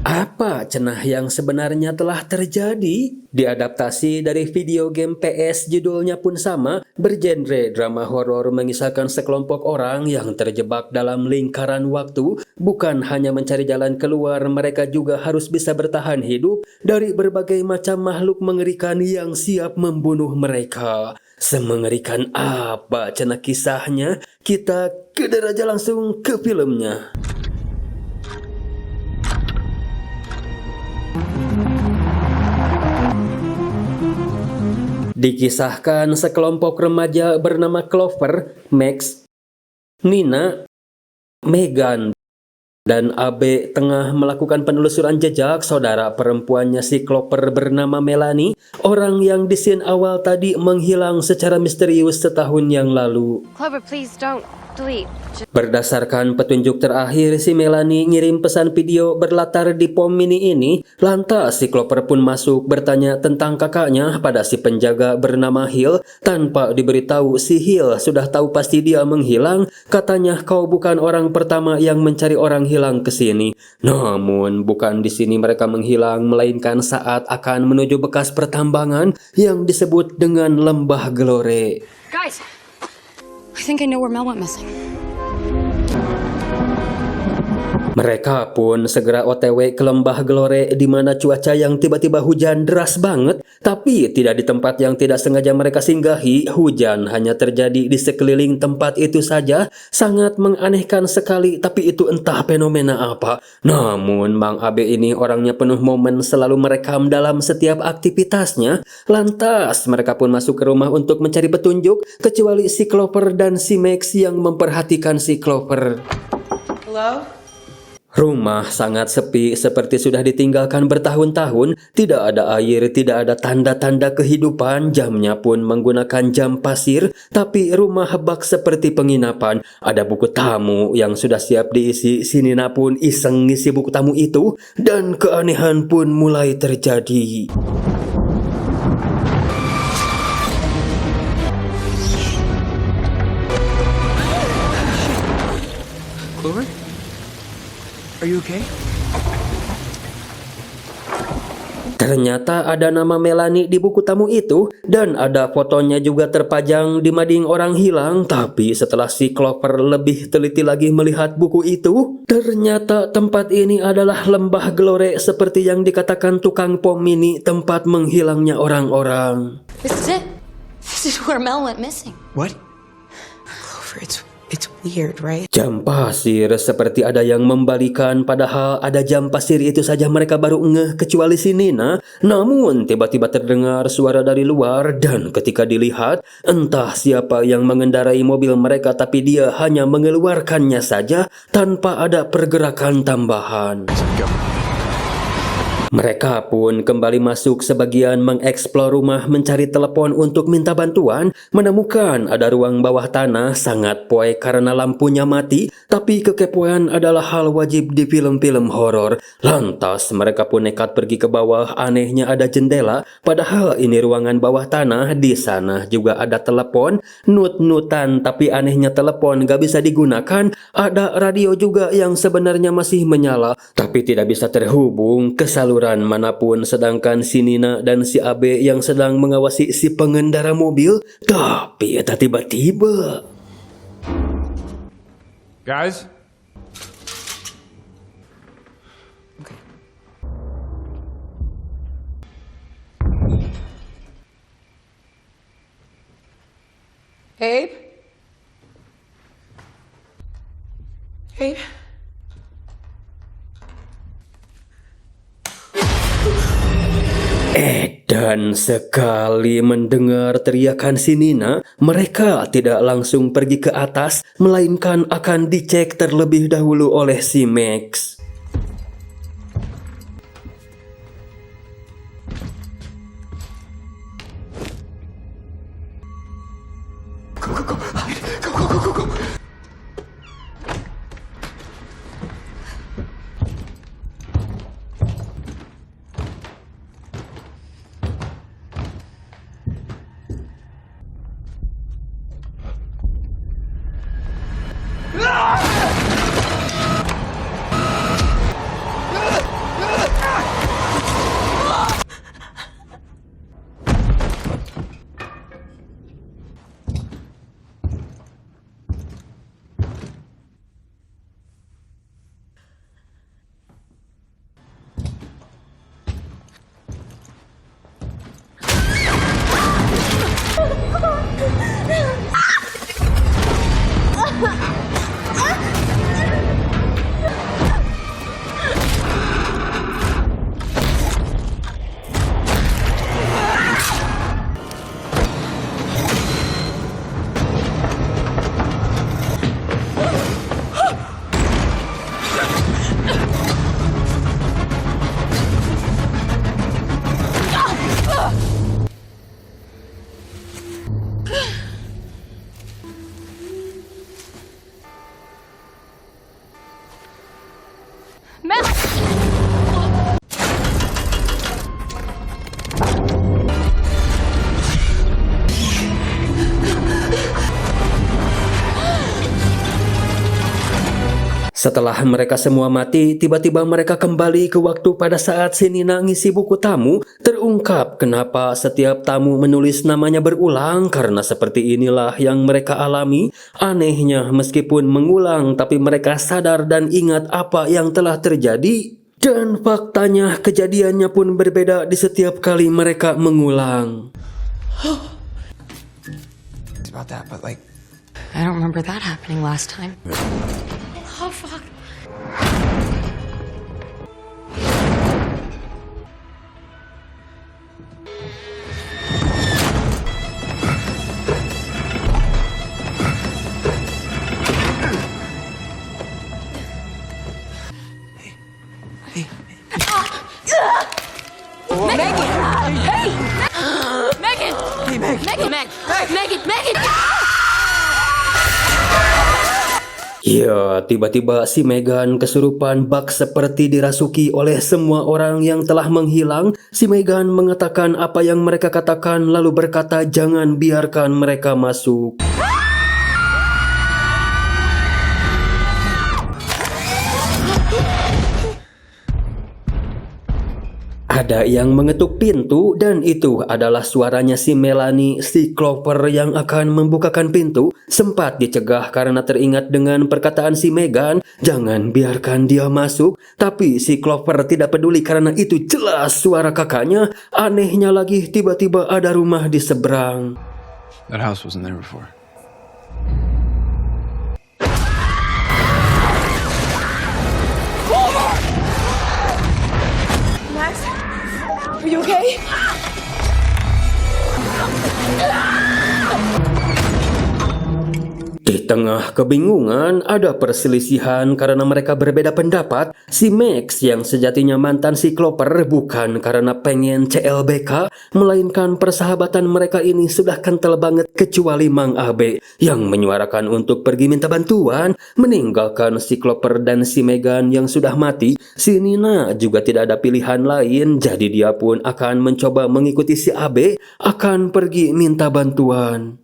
Apa cenah yang sebenarnya telah terjadi? Diadaptasi dari video game PS, judulnya pun sama, bergenre drama horor mengisahkan sekelompok orang yang terjebak dalam lingkaran waktu. Bukan hanya mencari jalan keluar, mereka juga harus bisa bertahan hidup dari berbagai macam makhluk mengerikan yang siap membunuh mereka. Semengerikan apa cenah kisahnya? Kita keder aja langsung ke filmnya. Dikisahkan sekelompok remaja bernama Clover, Max, Nina, Megan, dan AB tengah melakukan penelusuran jejak saudara perempuannya si Clover bernama Melanie, orang yang di scene awal tadi menghilang secara misterius setahun yang lalu. Clover, please don't delete. Berdasarkan petunjuk terakhir, si Melanie ngirim pesan video berlatar di pom mini ini. Lantas si Clover pun masuk bertanya tentang kakaknya pada si penjaga bernama Hill. Tanpa diberitahu, si Hill sudah tahu pasti dia menghilang. Katanya, kau bukan orang pertama yang mencari orang hilang ke sini. Namun bukan di sini mereka menghilang, melainkan saat akan menuju bekas pertambangan yang disebut dengan Lembah Glore. Guys, I think I know where Mel went missing. Mereka pun segera OTW ke Lembah Glore di mana cuaca yang tiba-tiba hujan deras banget, tapi tidak di tempat yang tidak sengaja mereka singgahi. Hujan hanya terjadi di sekeliling tempat itu saja, sangat menganehkan sekali, tapi itu entah fenomena apa. Namun Mang Abe ini orangnya penuh momen, selalu merekam dalam setiap aktivitasnya. Lantas mereka pun masuk ke rumah untuk mencari petunjuk, kecuali si Clover dan si Max yang memperhatikan si Clover. Hello? Rumah sangat sepi, seperti sudah ditinggalkan bertahun-tahun. Tidak ada air, tidak ada tanda-tanda kehidupan. Jamnya pun menggunakan jam pasir, tapi rumah bak seperti penginapan. Ada buku tamu yang sudah siap diisi. Si Nina pun iseng ngisi buku tamu itu, dan keanehan pun mulai terjadi. Clover? Are you okay? Ternyata ada nama Melanie di buku tamu itu, dan ada fotonya juga terpajang di mading orang hilang. Tapi setelah si Clover lebih teliti lagi melihat buku itu, ternyata tempat ini adalah Lembah Glore seperti yang dikatakan tukang pom mini, tempat menghilangnya orang-orang. This is it. This is where Mel went missing. What? Clover, it's weird, right? Jam pasir, seperti ada yang membalikan, padahal ada jam pasir itu saja mereka baru ngeh, kecuali si Nina. Namun tiba-tiba terdengar suara dari luar, dan ketika dilihat, entah siapa yang mengendarai mobil mereka, tapi dia hanya mengeluarkannya saja tanpa ada pergerakan tambahan. Mereka pun kembali masuk sebagian mengeksplor rumah, mencari telepon untuk minta bantuan. Menemukan ada ruang bawah tanah, sangat poek karena lampunya mati. Tapi kekepoan adalah hal wajib di film-film horor. Lantas mereka pun nekat pergi ke bawah. Anehnya ada jendela, padahal ini ruangan bawah tanah. Di sana juga ada telepon, nut-nutan, tapi anehnya telepon gak bisa digunakan. Ada radio juga yang sebenarnya masih menyala, tapi tidak bisa terhubung ke saluran manapun. Sedangkan si Nina dan si Abe yang sedang mengawasi si pengendara mobil, tapi tiba-tiba Guys? Abe? Abe? Dan sekali mendengar teriakan si Nina, mereka tidak langsung pergi ke atas, melainkan akan dicek terlebih dahulu oleh si Max. Setelah mereka semua mati, tiba-tiba mereka kembali ke waktu pada saat si Nina ngisi buku tamu. Terungkap kenapa setiap tamu menulis namanya berulang, karena seperti inilah yang mereka alami. Anehnya, meskipun mengulang, tapi mereka sadar dan ingat apa yang telah terjadi. Dan faktanya, kejadiannya pun berbeda di setiap kali mereka mengulang. It's about that, but like, I don't remember that happening last time. Oh, fuck. Megan! Ya, tiba-tiba si Megan kesurupan bak seperti dirasuki oleh semua orang yang telah menghilang. Si Megan mengatakan apa yang mereka katakan lalu berkata jangan biarkan mereka masuk. Ada yang mengetuk pintu dan itu adalah suaranya si Melanie, si Clover yang akan membukakan pintu. Sempat dicegah karena teringat dengan perkataan si Megan, jangan biarkan dia masuk. Tapi si Clover tidak peduli karena itu jelas suara kakaknya. Anehnya lagi tiba-tiba ada rumah di seberang. that house wasn't there before. Max, are you okay? Di tengah kebingungan, ada perselisihan karena mereka berbeda pendapat. Si Max yang sejatinya mantan si Clover bukan karena pengen CLBK, melainkan persahabatan mereka ini sudah kental banget kecuali Mang Abe yang menyuarakan untuk pergi minta bantuan, meninggalkan si Clover dan si Megan yang sudah mati. Si Nina juga tidak ada pilihan lain, jadi dia pun akan mencoba mengikuti si Abe, akan pergi minta bantuan.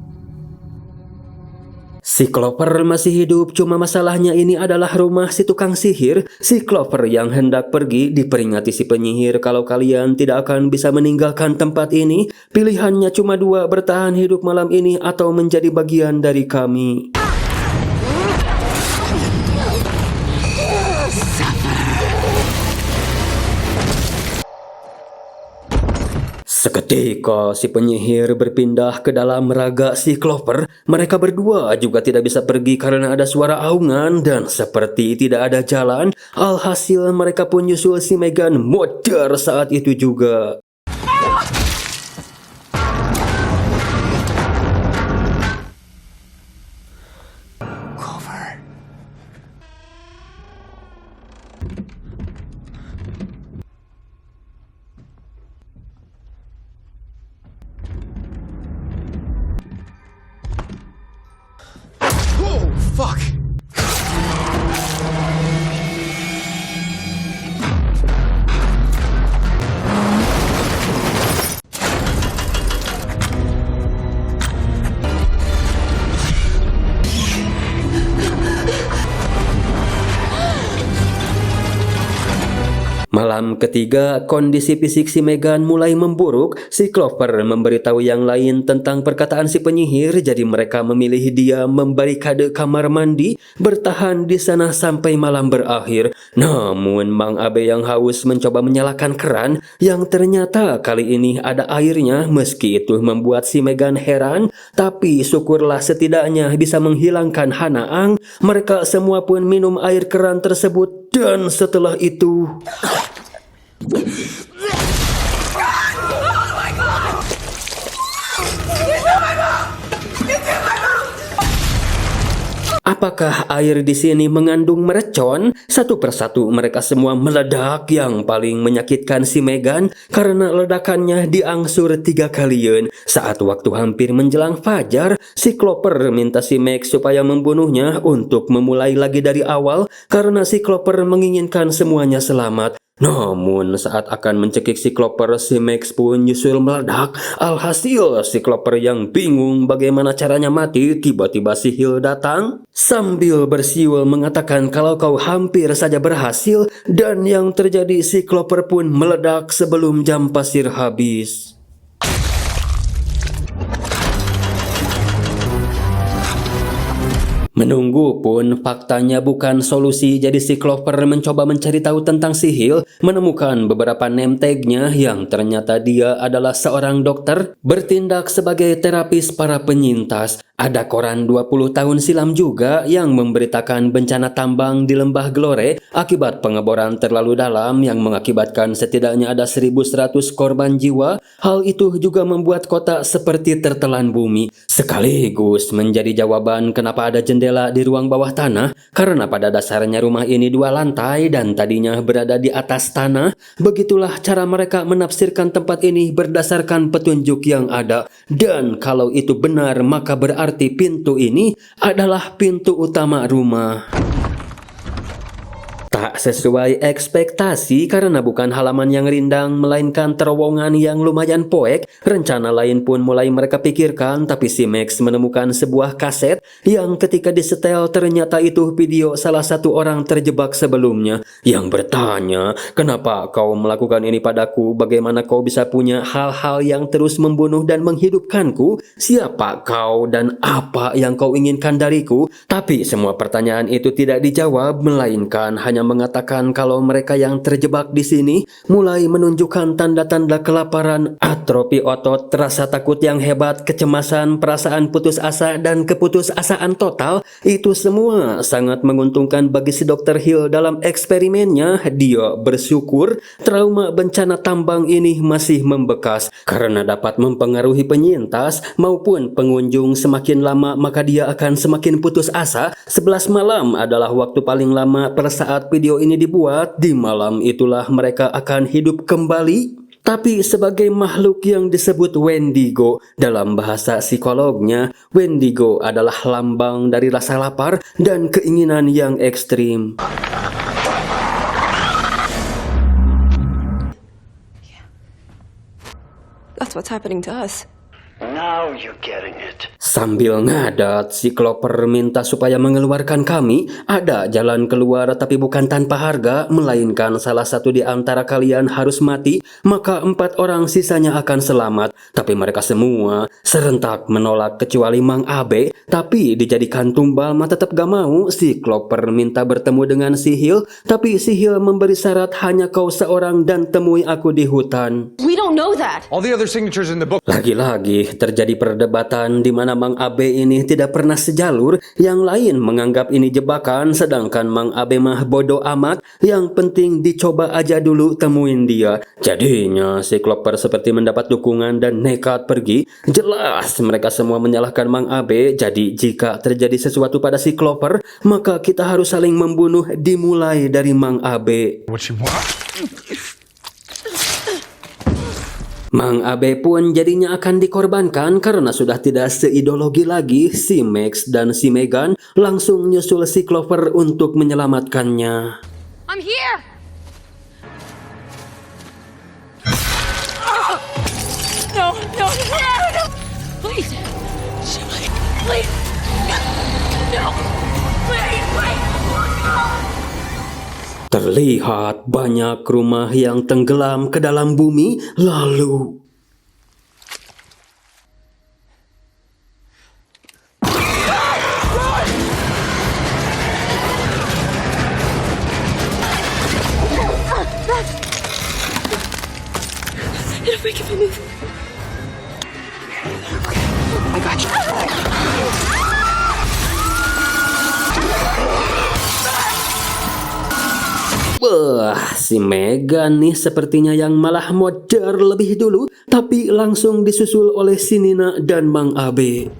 Si Clover masih hidup, cuma masalahnya ini adalah rumah si tukang sihir. Si Clover yang hendak pergi diperingati si penyihir kalau kalian tidak akan bisa meninggalkan tempat ini. Pilihannya cuma dua, bertahan hidup malam ini atau menjadi bagian dari kami. Seketika si penyihir berpindah ke dalam raga si Clover. Mereka berdua juga tidak bisa pergi karena ada suara aungan dan seperti tidak ada jalan. Alhasil mereka pun nyusul si Megan modar saat itu juga. Clover. Oh, fuck! Malam ketiga, kondisi fisik si Megan mulai memburuk. Si Clover memberitahu yang lain tentang perkataan si penyihir, jadi mereka memilih dia membarikade kamar mandi, bertahan di sana sampai malam berakhir. Namun Mang Abe yang haus mencoba menyalakan keran, yang ternyata kali ini ada airnya. Meski itu membuat si Megan heran, tapi syukurlah setidaknya bisa menghilangkan hanaang. Mereka semua pun minum air keran tersebut. Dan setelah itu... Apakah air di sini mengandung mercon? Satu persatu mereka semua meledak. Yang paling menyakitkan si Megan karena ledakannya diangsur 3 kalian. Saat waktu hampir menjelang fajar, si Clover minta si Max supaya membunuhnya untuk memulai lagi dari awal karena si Clover menginginkan semuanya selamat. Namun saat akan mencekik si Clover, si Max pun nyusul meledak. Alhasil si Clover yang bingung bagaimana caranya mati, tiba-tiba si Hill datang sambil bersiul mengatakan kalau kau hampir saja berhasil, dan yang terjadi si Clover pun meledak sebelum jam pasir habis. Menunggu pun faktanya bukan solusi, jadi si Clover mencoba mencari tahu tentang si Hill, menemukan beberapa name tag-nya yang ternyata dia adalah seorang dokter bertindak sebagai terapis para penyintas. Ada koran 20 tahun silam juga yang memberitakan bencana tambang di Lembah Glore akibat pengeboran terlalu dalam yang mengakibatkan setidaknya ada 1.100 korban jiwa. Hal itu juga membuat kota seperti tertelan bumi, sekaligus menjadi jawaban kenapa ada jendela di ruang bawah tanah, karena pada dasarnya rumah ini 2 lantai dan tadinya berada di atas tanah. Begitulah cara mereka menafsirkan tempat ini berdasarkan petunjuk yang ada, dan kalau itu benar maka berarti pintu ini adalah pintu utama rumah. Tak sesuai ekspektasi karena bukan halaman yang rindang melainkan terowongan yang lumayan poek. Rencana lain pun mulai mereka pikirkan, tapi si Max menemukan sebuah kaset yang ketika disetel ternyata itu video salah satu orang terjebak sebelumnya yang bertanya, kenapa kau melakukan ini padaku? Bagaimana kau bisa punya hal-hal yang terus membunuh dan menghidupkanku? Siapa kau dan apa yang kau inginkan dariku? Tapi semua pertanyaan itu tidak dijawab, melainkan hanya mengatakan kalau mereka yang terjebak di sini mulai menunjukkan tanda-tanda kelaparan, atrofi otot, rasa takut yang hebat, kecemasan, perasaan putus asa, dan keputusasaan total. Itu semua sangat menguntungkan bagi si Dr. Hill dalam eksperimennya. Dia bersyukur trauma bencana tambang ini masih membekas karena dapat mempengaruhi penyintas maupun pengunjung. Semakin lama maka dia akan semakin putus asa. 11 malam adalah waktu paling lama per saat video ini dibuat. Di malam itulah mereka akan hidup kembali, tapi sebagai makhluk yang disebut Wendigo. Dalam bahasa psikolognya, Wendigo adalah lambang dari rasa lapar dan keinginan yang ekstrim. That's what's happening to us. Now you're getting it. Sambil ngadat, si Clover minta supaya mengeluarkan kami. Ada jalan keluar tapi bukan tanpa harga, melainkan salah satu di antara kalian harus mati, maka 4 orang sisanya akan selamat. Tapi mereka semua serentak menolak kecuali Mang Abe. Tapi dijadikan tumbal mah tetap gak mau. Si Clover minta bertemu dengan si Hill, tapi si Hill memberi syarat hanya kau seorang dan temui aku di hutan. We don't know that. All the other signatures in the book. Lagi-lagi terjadi perdebatan di mana Mang Abe ini tidak pernah sejalur. Yang lain menganggap ini jebakan, sedangkan Mang Abe mah bodoh amat. Yang penting dicoba aja dulu temuin dia. Jadinya si Clover seperti mendapat dukungan dan nekat pergi. Jelas mereka semua menyalahkan Mang Abe. Jadi jika terjadi sesuatu pada si Clover, maka kita harus saling membunuh, dimulai dari Mang Abe. What you want? Mang Abe pun jadinya akan dikorbankan karena sudah tidak seideologi lagi. Si Max dan si Megan langsung nyusul si Clover untuk menyelamatkannya. I'm here! No, no, no. Please! Please! No! Please, wait! Terlihat banyak rumah yang tenggelam ke dalam bumi, lalu If we can move. I got you. wah, si Megan nih sepertinya yang malah modar lebih dulu, tapi langsung disusul oleh si Nina dan Mang Abe.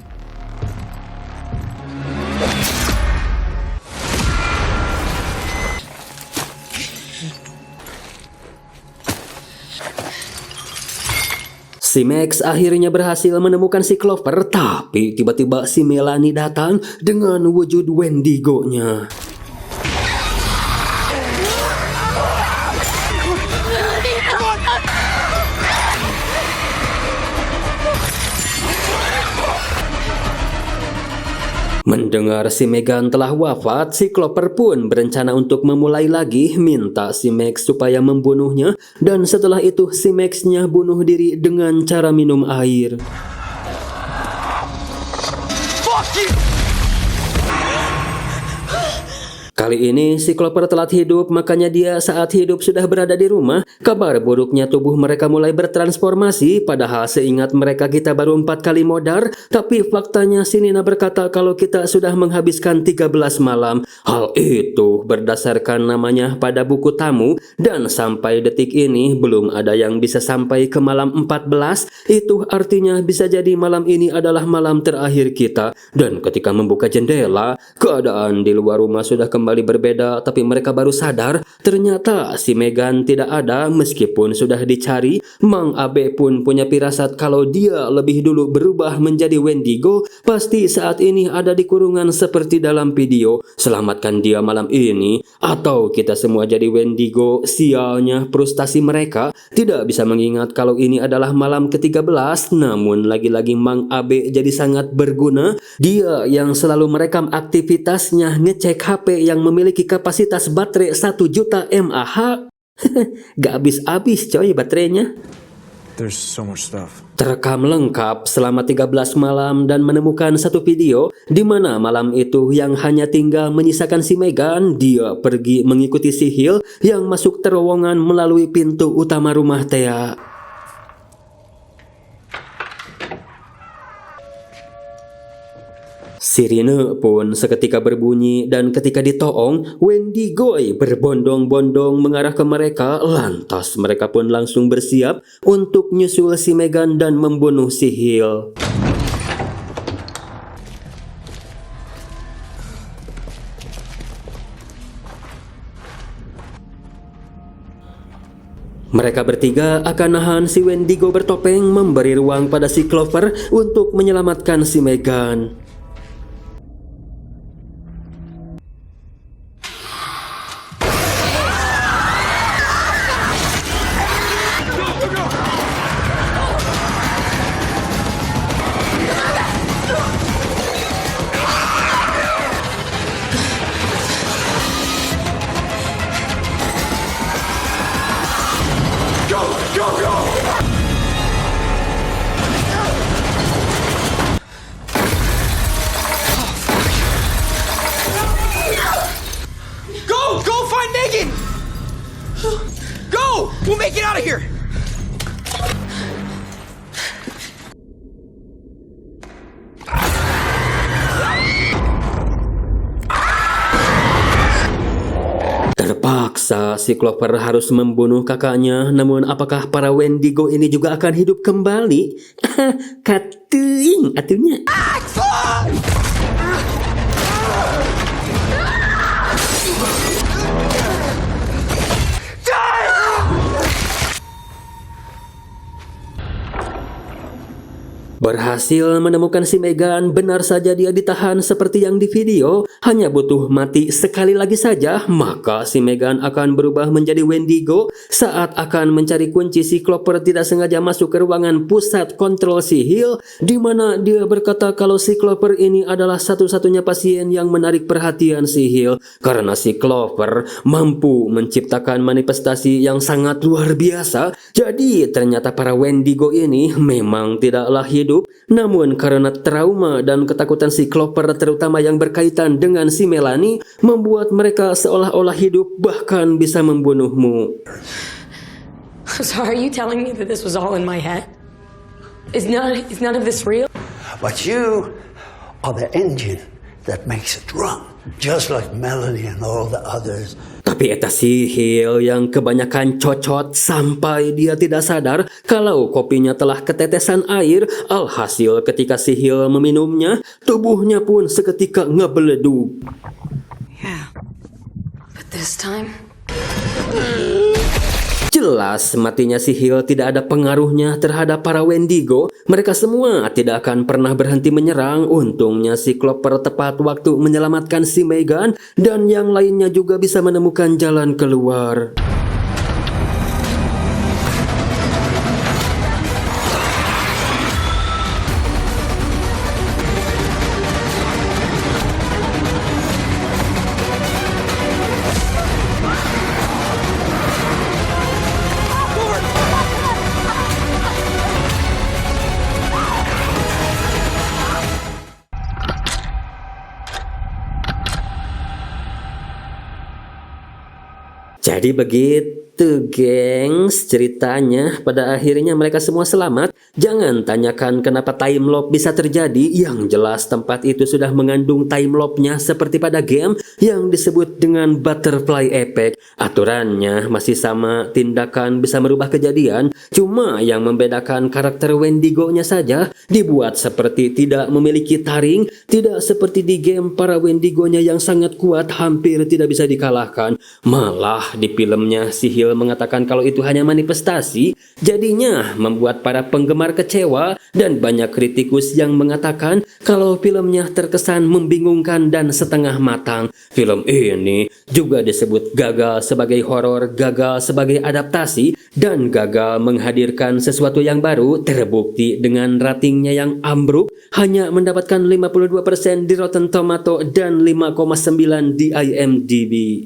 Si Max akhirnya berhasil menemukan si Clover, tapi tiba-tiba si Melanie datang dengan wujud Wendigo-nya. Mendengar si Megan telah wafat, si Clover pun berencana untuk memulai lagi, minta si Max supaya membunuhnya, dan setelah itu si Max-nya bunuh diri dengan cara minum air. Kali ini si Clover telat hidup, makanya dia saat hidup sudah berada di rumah. Kabar buruknya tubuh mereka mulai bertransformasi, padahal seingat mereka kita baru 4 kali modar. Tapi faktanya si Nina berkata kalau kita sudah menghabiskan 13 malam. Hal itu berdasarkan namanya pada buku tamu, dan sampai detik ini belum ada yang bisa sampai ke malam 14. Itu artinya bisa jadi malam ini adalah malam terakhir kita. Dan ketika membuka jendela, keadaan di luar rumah sudah kembali berbeda, tapi mereka baru sadar ternyata si Megan tidak ada meskipun sudah dicari. Mang Abe pun punya firasat kalau dia lebih dulu berubah menjadi Wendigo, pasti saat ini ada di kurungan seperti dalam video. Selamatkan dia malam ini atau kita semua jadi Wendigo. Sialnya frustasi mereka tidak bisa mengingat kalau ini adalah malam ke-13. Namun lagi-lagi Mang Abe jadi sangat berguna. Dia yang selalu merekam aktivitasnya, ngecek HP yang memiliki kapasitas baterai 1 juta mAh. Gak habis-habis coy baterainya. There's so much stuff. Terekam lengkap selama 13 malam dan menemukan satu video di mana malam itu yang hanya tinggal menyisakan si Megan. Dia pergi mengikuti si Hill yang masuk terowongan melalui pintu utama rumah Thea. Sirine pun seketika berbunyi dan ketika ditoong, Wendigo berbondong-bondong mengarah ke mereka. Lantas mereka pun langsung bersiap untuk nyusul si Megan dan membunuh si Hill. Mereka bertiga akan nahan si Wendigo bertopeng, memberi ruang pada si Clover untuk menyelamatkan si Megan. Go find Megan! Go! We'll make it out of here! Terpaksa si Clover harus membunuh kakaknya. Namun apakah para Wendigo ini juga akan hidup kembali? Katuing atunya. Berhasil menemukan si Megan. Benar saja dia ditahan seperti yang di video. Hanya butuh mati sekali lagi saja, maka si Megan akan berubah menjadi Wendigo. Saat akan mencari kunci, si Clover tidak sengaja masuk ke ruangan pusat kontrol si Hill, di mana dia berkata kalau si Clover ini adalah satu-satunya pasien yang menarik perhatian si Hill, karena si Clover mampu menciptakan manifestasi yang sangat luar biasa. Jadi ternyata para Wendigo ini memang tidaklah hidup, namun karena trauma dan ketakutan si Clover, terutama yang berkaitan dengan si Melanie, membuat mereka seolah-olah hidup, bahkan bisa membunuhmu. So are you telling me that this was all in my head? Is none of this real? But you are the engine that makes it run, just like Melanie and all the others. Tapi eta si Hill yang kebanyakan cocot sampai dia tidak sadar kalau kopinya telah ketetesan air. Alhasil ketika si Hill meminumnya, tubuhnya pun seketika ngebeleduk. Yeah. But this time... Jelas matinya si Hill tidak ada pengaruhnya terhadap para Wendigo. Mereka semua tidak akan pernah berhenti menyerang. Untungnya si Clover tepat waktu menyelamatkan si Megan, dan yang lainnya juga bisa menemukan jalan keluar. Jadi begitu, gengs, ceritanya. Pada akhirnya mereka semua selamat. Jangan tanyakan kenapa time loop bisa terjadi. Yang jelas tempat itu sudah mengandung time loop-nya seperti pada game yang disebut dengan butterfly effect. Aturannya masih sama, tindakan bisa merubah kejadian. Cuma yang membedakan karakter Wendigo-nya saja dibuat seperti tidak memiliki taring. Tidak seperti di game para Wendigo-nya yang sangat kuat, hampir tidak bisa dikalahkan. Malah di filmnya si Hill mengatakan kalau itu hanya manifestasi. Jadinya membuat para penggemar kecewa dan banyak kritikus yang mengatakan kalau filmnya terkesan membingungkan dan setengah matang. Film ini juga disebut gagal sebagai horor, gagal sebagai adaptasi, dan gagal menghadirkan sesuatu yang baru. Terbukti dengan ratingnya yang ambruk, hanya mendapatkan 52% di Rotten Tomato dan 5,9 di IMDb.